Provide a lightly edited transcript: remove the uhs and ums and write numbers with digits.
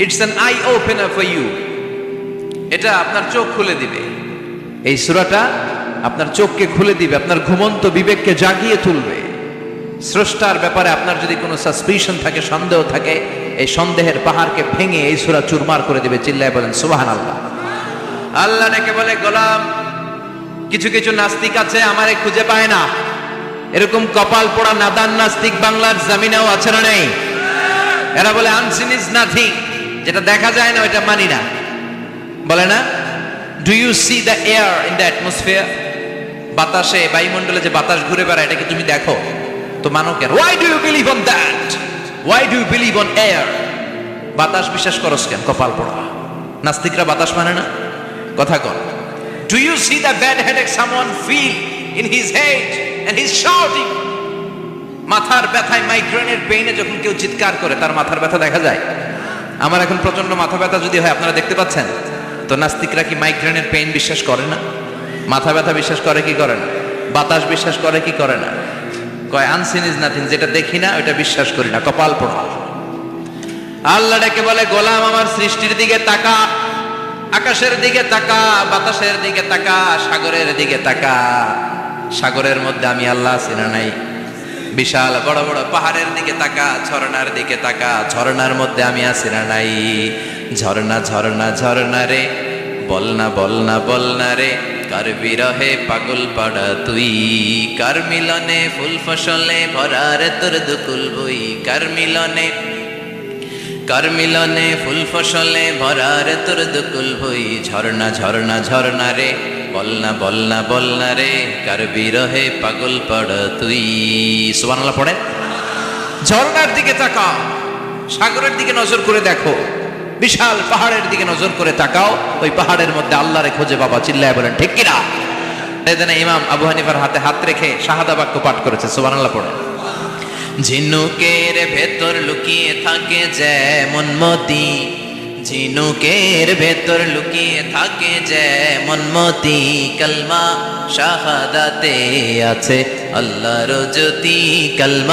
It's an eye opener for you. এটা আপনার চোখ খুলে দিবে। এই সূরাটা আপনার চোখকে খুলে দিবে, আপনার ঘুমন্ত বিবেককে জাগিয়ে তুলবে। স্রষ্টার ব্যাপারে আপনার যদি কোনো সাসপিশন থাকে, সন্দেহ থাকে, এই সন্দেহের পাহাড়কে ভেঙে এই সূরা চুরমার করে দিবে। চিল্লায় বলেন সুবহানাল্লাহ। আল্লাহ ডেকে বলে, গোলাম, কিছু কিছু নাস্তিক আছে আমারে খুঁজে পায় না। এরকম কপাল পোড়া নাদান নাস্তিক বাংলার জমিনেও আছে না নেই? এরা বলে আনসিন ইজ নাথিং, যেটা দেখা যায় না ওইটা মানি না। বলে না, do you see the air in the atmosphere? বাতাসে, বায়ুমণ্ডলে যে বাতাস ঘুরে বেড়ায়, এটা কি তুমি দেখো? তো মানো কেন? Why do you believe on that? Why do you believe on air? বাতাস বিশ্বাস করস কেন? কপাল পোড়া নাস্তিকরা বাতাস মানে না। কথা কর। Do you see the bad headache someone feel in his head and he is shouting? মাথার ব্যথায়, মাইগ্রেনের পেইনে যখন কেউ চিৎকার করে, তার মাথার ব্যথা দেখা যায়? আমার এখন প্রচন্ড মাথা ব্যথা যদি হয়, আপনারা দেখতে পাচ্ছেন তো। নাস্তিকরা কি মাইগ্রেনের পেইন বিশ্বাস করে না? মাথা ব্যথা বিশ্বাস করে কি করে না? বাতাস বিশ্বাস করে কি করে না? কয় আনসিন ইজ নাথিং, যেটা দেখি না ওইটা বিশ্বাস করি না। কপাল পোড়া। আল্লাহ ডেকে বলে, গোলাম, আমার সৃষ্টির দিকে তাকা, আকাশের দিকে তাকা, বাতাসের দিকে তাকা, সাগরের দিকে তাকা। সাগরের মধ্যে আমি আল্লাহ আছি না নাই? বিশাল বড় বড় পাহাড়ের দিকে তাকা, ঝর্ণার দিকে তাকা, ঝর্ণার মধ্যে আমি আছি না নাই? ঝর্ণা ঝর্ণা ঝর্ণা রে, বলনা বলনা বলনা রে, কার বিরহে পাগল পাড়া তুই, কার মিলনে ফুল ফসলে ভরা রে তোর দুকুল বই, কার মিলনে ফুল ফসলে ভরা রে তোর দুকুল বই। ঝর্ণা ঝর্ণা ঝর্ণা রে, বলনা বলনা বলনা রে, কার বিরহে পাগল পাড়া তুই। সুবহানাল্লাহ পড়ে। ঝর্ণার দিকে তাকাও, সাগরের দিকে নজর করে দেখো, বিশাল পাহাড়ের দিকে নজর করে তাকাও, ওই পাহাড়ের মধ্যে আল্লাহরে খোঁজে বাবা। চিল্লায় বলেন ঠিক কিনা? এদিন ইমাম আবু হানিফার হাতে হাত রেখে শাহাদা বাক্য পাঠ করেছে। সুবহানাল্লাহ পড়ে। ঝিনুকের ভেতর লুকিয়ে থাকে যেমন মতি, ঝিনুকের ভেতর লুকিয়ে থাকে যেমন মতি, কালমা শাহাদাতে আছে আল্লাহর জ্যোতি, কালমা